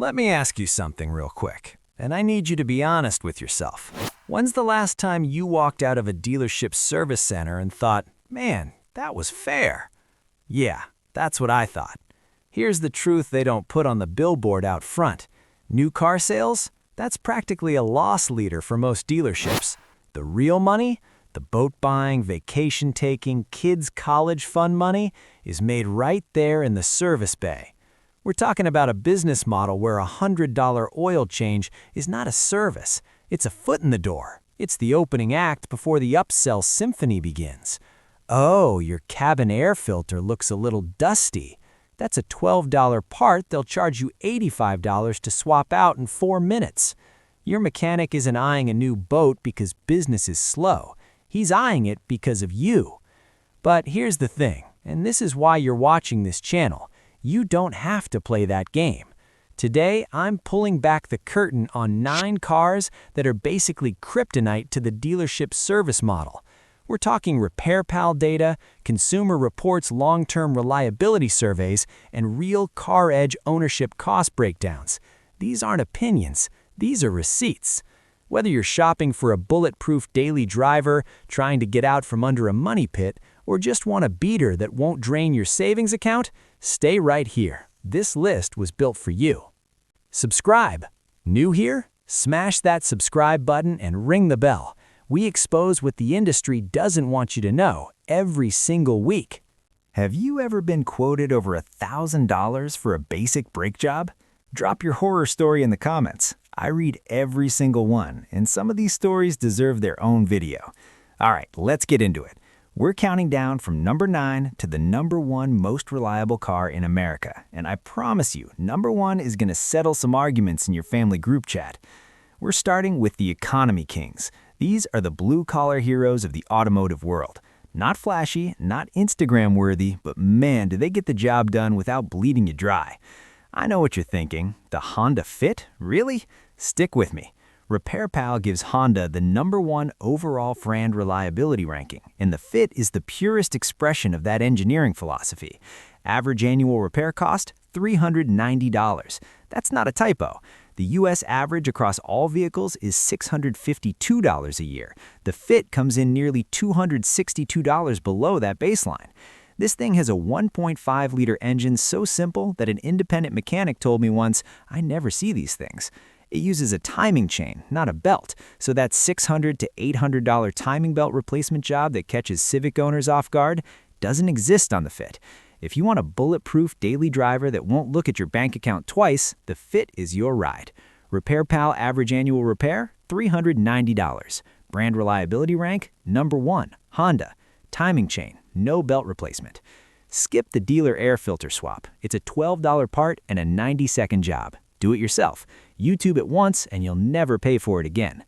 Let me ask you something real quick, and I need you to be honest with yourself. When's the last time you walked out of a dealership service center and thought, man, that was fair? Yeah, that's what I thought. Here's the truth they don't put on the billboard out front. New car sales? That's practically a loss leader for most dealerships. The real money, the boat buying, vacation taking, kids' college fund money, is made right there in the service bay. We're talking about a business model where a $100 oil change is not a service. It's a foot in the door. It's the opening act before the upsell symphony begins. Oh, your cabin air filter looks a little dusty. That's a $12 part they'll charge you $85 to swap out in 4 minutes. Your mechanic isn't eyeing a new boat because business is slow. He's eyeing it because of you. But here's the thing, and this is why you're watching this channel. You don't have to play that game. Today, I'm pulling back the curtain on 9 cars that are basically kryptonite to the dealership service model. We're talking RepairPal data, Consumer Reports long-term reliability surveys, and real CarEdge ownership cost breakdowns. These aren't opinions, these are receipts. Whether you're shopping for a bulletproof daily driver, trying to get out from under a money pit, or just want a beater that won't drain your savings account, stay right here. This list was built for you. Subscribe. New here? Smash that subscribe button and ring the bell. We expose what the industry doesn't want you to know every single week. Have you ever been quoted over $1,000 for a basic brake job? Drop your horror story in the comments. I read every single one, and some of these stories deserve their own video. All right, let's get into it. We're counting down from number 9 to the number 1 most reliable car in America, and I promise you, number 1 is going to settle some arguments in your family group chat. We're starting with the economy kings. These are the blue-collar heroes of the automotive world. Not flashy, not Instagram-worthy, but man, do they get the job done without bleeding you dry. I know what you're thinking. The Honda Fit? Really? Stick with me. RepairPal gives Honda the number 1 overall brand reliability ranking, and the Fit is the purest expression of that engineering philosophy. Average annual repair cost, $390. That's not a typo. The U.S. average across all vehicles is $652 a year. The Fit comes in nearly $262 below that baseline. This thing has a 1.5-liter engine so simple that an independent mechanic told me once, I never see these things. It uses a timing chain, not a belt, so that $600 to $800 timing belt replacement job that catches Civic owners off guard doesn't exist on the Fit. If you want a bulletproof daily driver that won't look at your bank account twice, the Fit is your ride. RepairPal average annual repair, $390. Brand reliability rank, number 1, Honda. Timing chain, no belt replacement. Skip the dealer air filter swap. It's a $12 part and a 90-second job. Do it yourself. YouTube it once and you'll never pay for it again.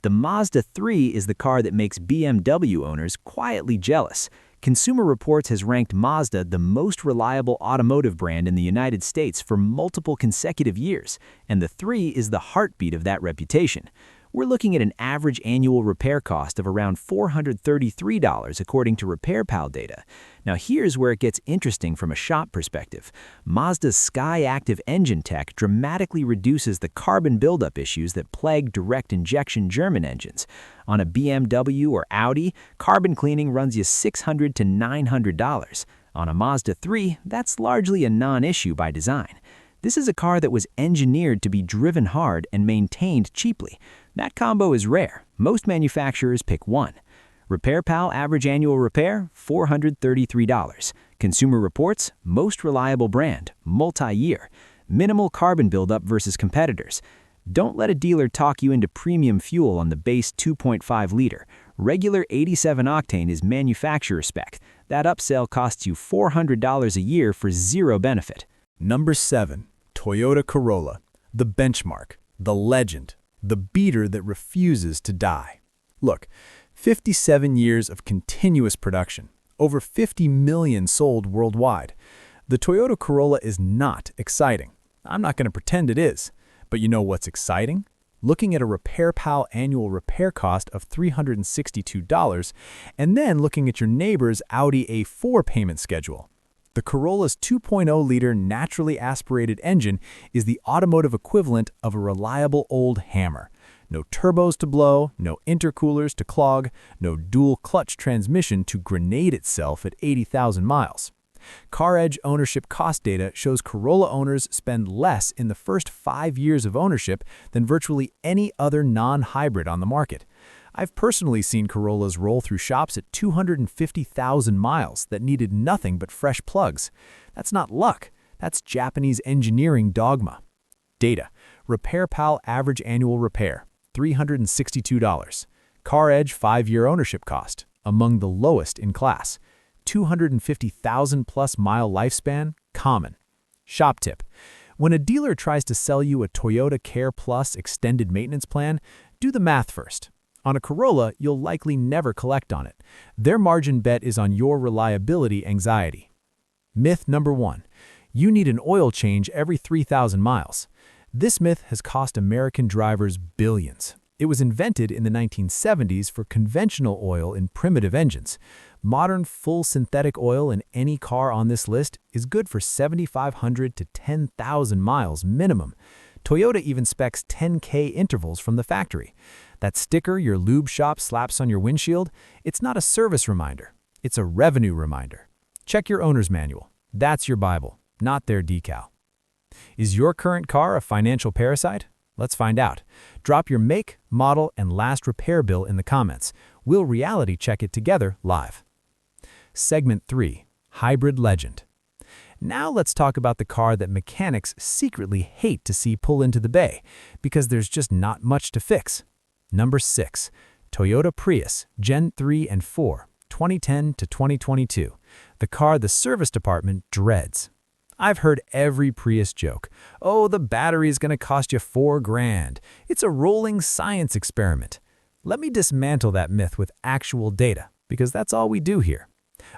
The Mazda 3 is the car that makes BMW owners quietly jealous. Consumer Reports has ranked Mazda the most reliable automotive brand in the United States for multiple consecutive years, and the 3 is the heartbeat of that reputation. We're looking at an average annual repair cost of around $433 according to RepairPal data. Now here's where it gets interesting from a shop perspective. Mazda's Sky Active engine tech dramatically reduces the carbon buildup issues that plague direct injection German engines. On a BMW or Audi, carbon cleaning runs you $600 to $900. On a Mazda 3, that's largely a non-issue by design. This is a car that was engineered to be driven hard and maintained cheaply. That combo is rare. Most manufacturers pick one. RepairPal average annual repair, $433. Consumer Reports, most reliable brand, multi-year. Minimal carbon buildup versus competitors. Don't let a dealer talk you into premium fuel on the base 2.5 liter. Regular 87 octane is manufacturer spec. That upsell costs you $400 a year for zero benefit. Number 7. Toyota Corolla, the benchmark, the legend, the beater that refuses to die. Look, 57 years of continuous production, over 50 million sold worldwide. The Toyota Corolla is not exciting. I'm not going to pretend it is. But you know what's exciting? Looking at a RepairPal annual repair cost of $362, and then looking at your neighbor's Audi A4 payment schedule. The Corolla's 2.0-liter naturally aspirated engine is the automotive equivalent of a reliable old hammer. No turbos to blow, no intercoolers to clog, no dual-clutch transmission to grenade itself at 80,000 miles. CarEdge ownership cost data shows Corolla owners spend less in the first 5 years of ownership than virtually any other non-hybrid on the market. I've personally seen Corollas roll through shops at 250,000 miles that needed nothing but fresh plugs. That's not luck. That's Japanese engineering dogma. Data. RepairPal average annual repair, $362. CarEdge 5-year ownership cost, among the lowest in class. 250,000 plus mile lifespan, common. Shop tip. When a dealer tries to sell you a Toyota Care Plus extended maintenance plan, do the math first. On a Corolla, you'll likely never collect on it. Their margin bet is on your reliability anxiety. Myth number 1. You need an oil change every 3,000 miles. This myth has cost American drivers billions. It was invented in the 1970s for conventional oil in primitive engines. Modern full synthetic oil in any car on this list is good for 7,500 to 10,000 miles minimum. Toyota even specs 10K intervals from the factory. That sticker your lube shop slaps on your windshield, it's not a service reminder. It's a revenue reminder. Check your owner's manual. That's your Bible, not their decal. Is your current car a financial parasite? Let's find out. Drop your make, model, and last repair bill in the comments. We'll reality check it together live. Segment 3. Hybrid Legend. Now let's talk about the car that mechanics secretly hate to see pull into the bay because there's just not much to fix. Number 6. Toyota Prius Gen 3 and 4, 2010 to 2022. The car the service department dreads. I've heard every Prius joke. Oh, the battery is going to cost you $4,000. It's a rolling science experiment. Let me dismantle that myth with actual data, because that's all we do here.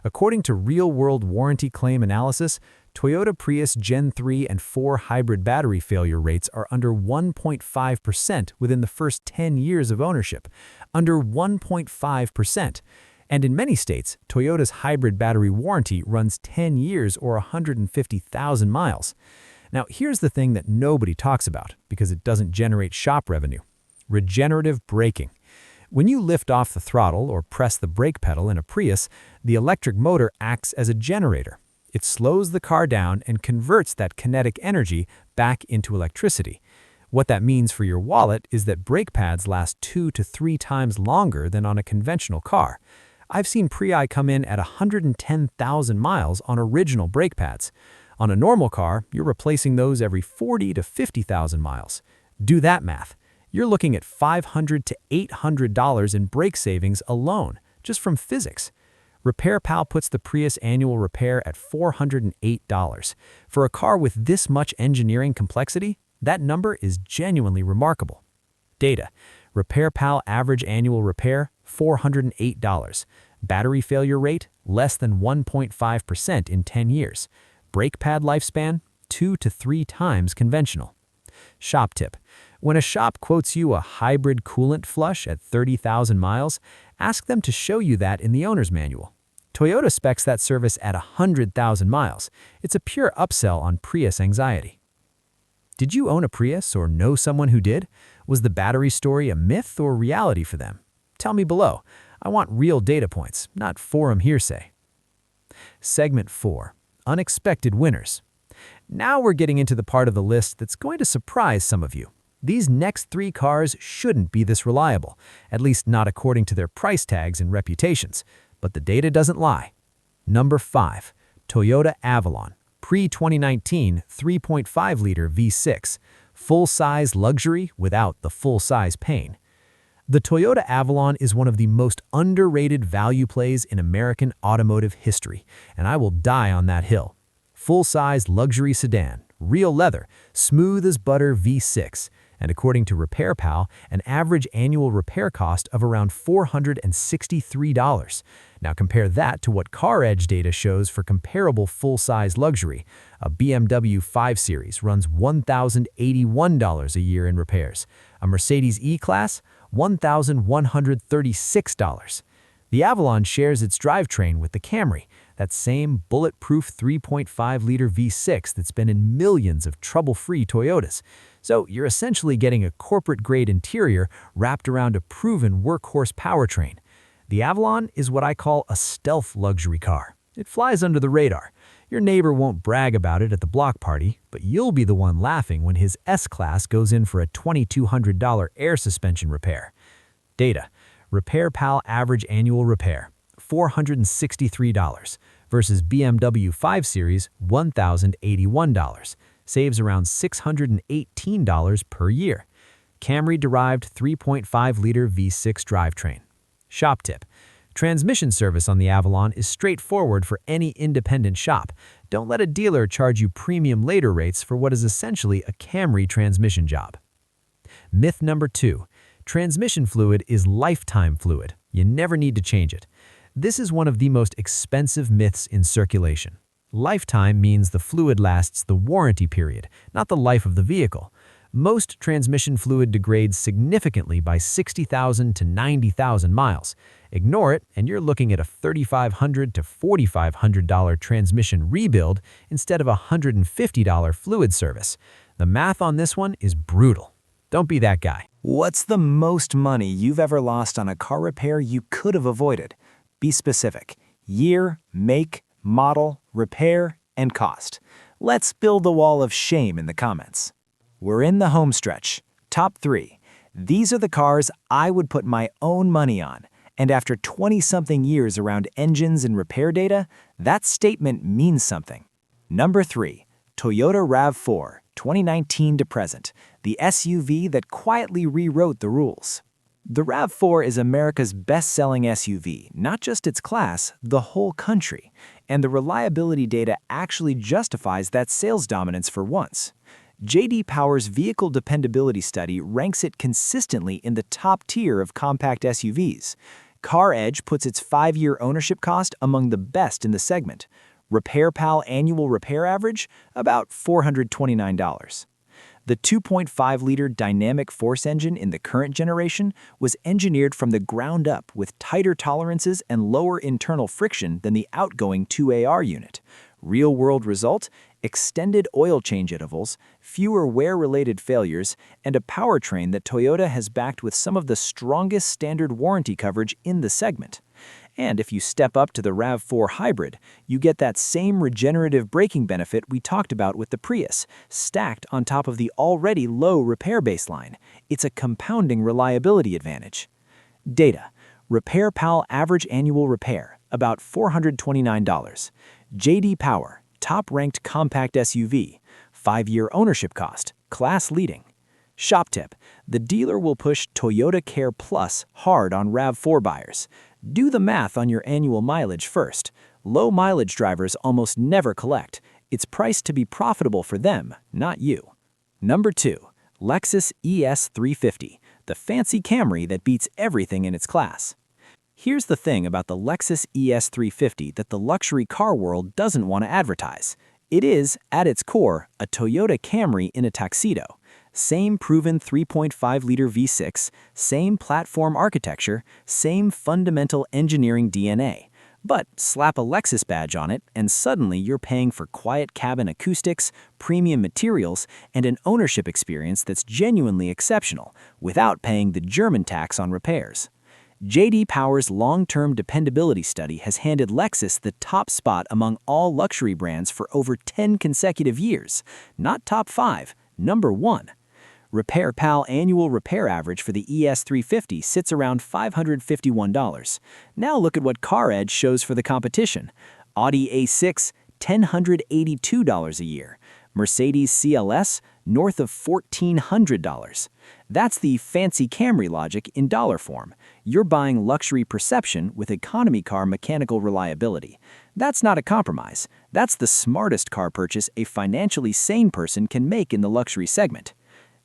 According to real-world warranty claim analysis, Toyota Prius Gen 3 and 4 hybrid battery failure rates are under 1.5% within the first 10 years of ownership. Under 1.5%. And in many states, Toyota's hybrid battery warranty runs 10 years or 150,000 miles. Now, here's the thing that nobody talks about because it doesn't generate shop revenue. Regenerative braking. When you lift off the throttle or press the brake pedal in a Prius, the electric motor acts as a generator. It slows the car down and converts that kinetic energy back into electricity. What that means for your wallet is that brake pads last 2 to 3 times longer than on a conventional car. I've seen Prii come in at 110,000 miles on original brake pads. On a normal car, you're replacing those every 40 to 50,000 miles. Do that math. You're looking at $500 to $800 in brake savings alone, just from physics. RepairPal puts the Prius annual repair at $408. For a car with this much engineering complexity, that number is genuinely remarkable. Data. RepairPal average annual repair, $408. Battery failure rate, less than 1.5% in 10 years. Brake pad lifespan, 2 to 3 times conventional. Shop tip. When a shop quotes you a hybrid coolant flush at 30,000 miles, ask them to show you that in the owner's manual. Toyota specs that service at 100,000 miles. It's a pure upsell on Prius anxiety. Did you own a Prius or know someone who did? Was the battery story a myth or reality for them? Tell me below. I want real data points, not forum hearsay. Segment 4. Unexpected winners. Now we're getting into the part of the list that's going to surprise some of you. These next 3 cars shouldn't be this reliable, at least not according to their price tags and reputations, but the data doesn't lie. Number 5. Toyota Avalon, pre-2019 3.5-liter V6, full-size luxury without the full-size pain. The Toyota Avalon is one of the most underrated value plays in American automotive history, and I will die on that hill. Full-size luxury sedan, real leather, smooth as butter V6, and according to RepairPal, an average annual repair cost of around $463. Now compare that to what CarEdge data shows for comparable full-size luxury. A BMW 5 Series runs $1,081 a year in repairs. A Mercedes E-Class, $1,136. The Avalon shares its drivetrain with the Camry. that same bulletproof 3.5-liter V6 that's been in millions of trouble-free Toyotas. So you're essentially getting a corporate-grade interior wrapped around a proven workhorse powertrain. The Avalon is what I call a stealth luxury car. It flies under the radar. Your neighbor won't brag about it at the block party, but you'll be the one laughing when his S-Class goes in for a $2,200 air suspension repair. Data: RepairPal average annual repair, $463, versus BMW 5 Series, $1,081. Saves around $618 per year. Camry-derived 3.5-liter V6 drivetrain. Shop tip: transmission service on the Avalon is straightforward for any independent shop. Don't let a dealer charge you premium later rates for what is essentially a Camry transmission job. Myth number 2. Transmission fluid is lifetime fluid. You never need to change it. This is one of the most expensive myths in circulation. Lifetime means the fluid lasts the warranty period, not the life of the vehicle. Most transmission fluid degrades significantly by 60,000 to 90,000 miles. Ignore it, and you're looking at a $3,500 to $4,500 transmission rebuild instead of a $150 fluid service. The math on this one is brutal. Don't be that guy. What's the most money you've ever lost on a car repair you could have avoided? Be specific. Year, make, model, repair, and cost. Let's build the wall of shame in the comments. We're in the home stretch. Top 3. These are the cars I would put my own money on. And after 20-something years around engines and repair data, that statement means something. Number 3. Toyota RAV4, 2019 to present. The SUV that quietly rewrote the rules. The RAV4 is America's best-selling SUV, not just its class, the whole country. And the reliability data actually justifies that sales dominance for once. J.D. Power's Vehicle Dependability Study ranks it consistently in the top tier of compact SUVs. CarEdge puts its 5-year ownership cost among the best in the segment. RepairPal annual repair average? About $429. The 2.5-liter dynamic force engine in the current generation was engineered from the ground up with tighter tolerances and lower internal friction than the outgoing 2AR unit. Real-world result? Extended oil change intervals, fewer wear-related failures, and a powertrain that Toyota has backed with some of the strongest standard warranty coverage in the segment. And if you step up to the RAV4 Hybrid, you get that same regenerative braking benefit we talked about with the Prius, stacked on top of the already low repair baseline. It's a compounding reliability advantage. Data: RepairPal average annual repair, about $429. J.D. Power, top-ranked compact SUV, 5-year ownership cost, class-leading. Shop tip: the dealer will push Toyota Care Plus hard on RAV4 buyers. Do the math on your annual mileage first. Low-mileage drivers almost never collect. It's priced to be profitable for them, not you. Number 2. Lexus ES 350, the fancy Camry that beats everything in its class. Here's the thing about the Lexus ES 350 that the luxury car world doesn't want to advertise. It is, at its core, a Toyota Camry in a tuxedo. Same proven 3.5-liter V6, same platform architecture, same fundamental engineering DNA. But slap a Lexus badge on it, and suddenly you're paying for quiet cabin acoustics, premium materials, and an ownership experience that's genuinely exceptional, without paying the German tax on repairs. J.D. Power's long-term dependability study has handed Lexus the top spot among all luxury brands for over 10 consecutive years. Not top 5, number 1. RepairPal annual repair average for the ES350 sits around $551. Now look at what CarEdge shows for the competition. Audi A6, $1,082 a year. Mercedes CLS, north of $1,400. That's the fancy Camry logic in dollar form. You're buying luxury perception with economy car mechanical reliability. That's not a compromise. That's the smartest car purchase a financially sane person can make in the luxury segment.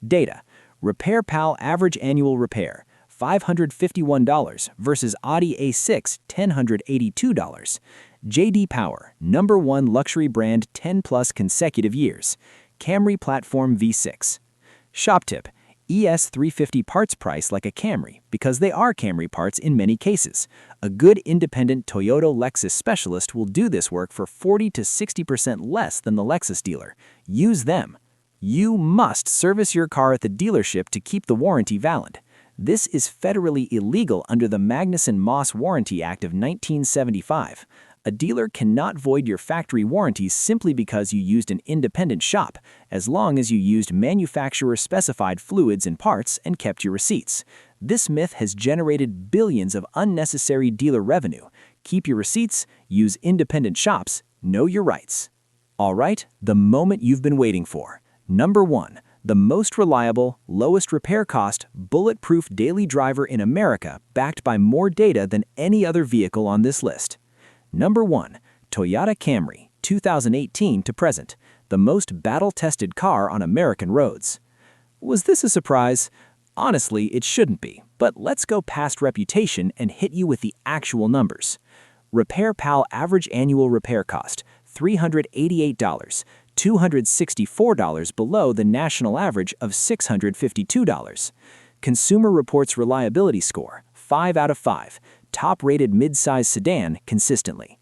Data: RepairPal average annual repair, $551 versus Audi A6, $1,082. J.D. Power, number 1 luxury brand 10+ consecutive years. Camry platform V6. Shop tip: ES350 parts price like a Camry because they are Camry parts in many cases. A good independent Toyota Lexus specialist will do this work for 40 to 60% less than the Lexus dealer. Use them. You must service your car at the dealership to keep the warranty valid. This is federally illegal under the Magnuson-Moss Warranty Act of 1975. A dealer cannot void your factory warranties simply because you used an independent shop, as long as you used manufacturer-specified fluids and parts and kept your receipts. This myth has generated billions of unnecessary dealer revenue. Keep your receipts, use independent shops, know your rights. All right, the moment you've been waiting for. Number 1. The most reliable, lowest repair cost, bulletproof daily driver in America, backed by more data than any other vehicle on this list. Number 1. Toyota Camry, 2018 to present, the most battle-tested car on American roads. Was this a surprise? Honestly, it shouldn't be, but let's go past reputation and hit you with the actual numbers. RepairPal average annual repair cost, $388, $264 below the national average of $652. Consumer Reports reliability score, 5 out of 5. Top-rated mid-size sedan consistently.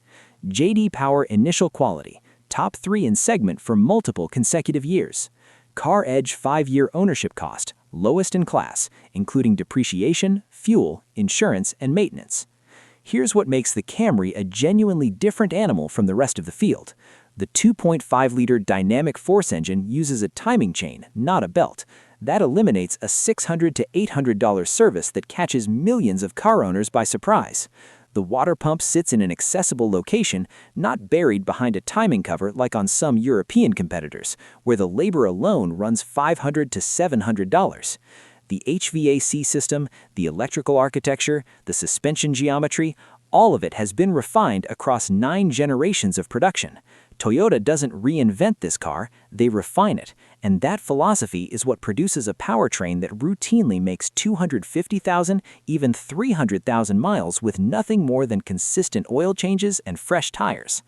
J.D. Power initial quality, top 3 in segment for multiple consecutive years. Car Edge 5-year ownership cost, lowest in class, including depreciation, fuel, insurance, and maintenance. Here's what makes the Camry a genuinely different animal from the rest of the field. The 2.5-liter dynamic force engine uses a timing chain, not a belt. That eliminates a $600 to $800 service that catches millions of car owners by surprise. The water pump sits in an accessible location, not buried behind a timing cover like on some European competitors, where the labor alone runs $500 to $700. The HVAC system, the electrical architecture, the suspension geometry, all of it has been refined across 9 generations of production. Toyota doesn't reinvent this car, they refine it, and that philosophy is what produces a powertrain that routinely makes 250,000, even 300,000 miles with nothing more than consistent oil changes and fresh tires.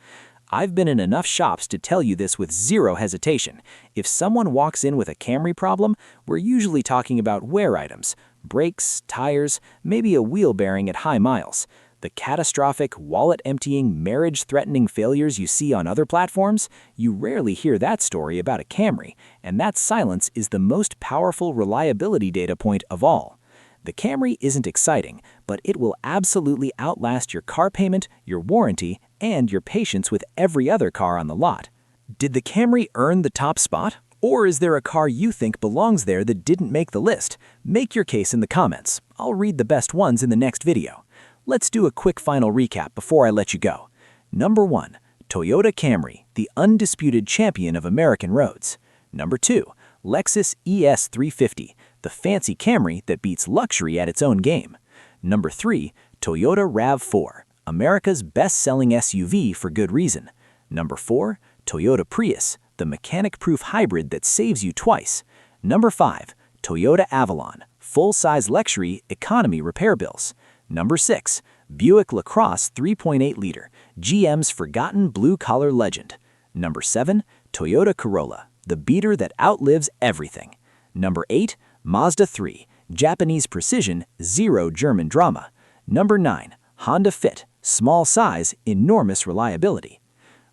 I've been in enough shops to tell you this with zero hesitation. If someone walks in with a Camry problem, we're usually talking about wear items, brakes, tires, maybe a wheel bearing at high miles. The catastrophic, wallet-emptying, marriage-threatening failures you see on other platforms, you rarely hear that story about a Camry, and that silence is the most powerful reliability data point of all. The Camry isn't exciting, but it will absolutely outlast your car payment, your warranty, and your patience with every other car on the lot. Did the Camry earn the top spot? Or is there a car you think belongs there that didn't make the list? Make your case in the comments. I'll read the best ones in the next video. Let's do a quick final recap before I let you go. Number 1. Toyota Camry, the undisputed champion of American roads. Number 2. Lexus ES 350, the fancy Camry that beats luxury at its own game. Number 3. Toyota RAV4, America's best-selling SUV for good reason. Number 4. Toyota Prius, the mechanic-proof hybrid that saves you twice. Number 5. Toyota Avalon, full-size luxury economy repair bills. Number 6. Buick LaCrosse 3.8-liter, GM's forgotten blue-collar legend. Number 7. Toyota Corolla, the beater that outlives everything. Number 8. Mazda 3, Japanese precision, zero German drama. Number 9. Honda Fit, small size, enormous reliability.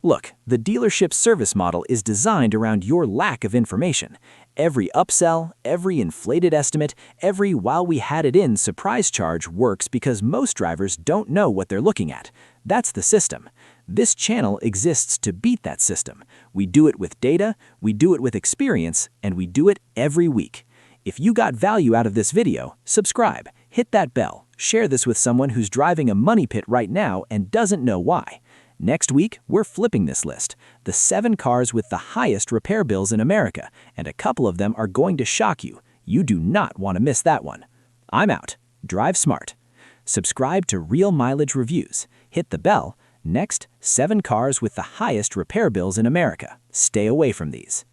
Look, the dealership service model is designed around your lack of information. Every upsell, every inflated estimate, every while we had it in surprise charge works because most drivers don't know what they're looking at. That's the system. This channel exists to beat that system. We do it with data, we do it with experience, and we do it every week. If you got value out of this video, subscribe, hit that bell, share this with someone who's driving a money pit right now and doesn't know why. Next week, we're flipping this list, the 7 cars with the highest repair bills in America, and a couple of them are going to shock you. You do not want to miss that one. I'm out. Drive smart. Subscribe to Real Mileage Reviews. Hit the bell. Next, 7 cars with the highest repair bills in America. Stay away from these.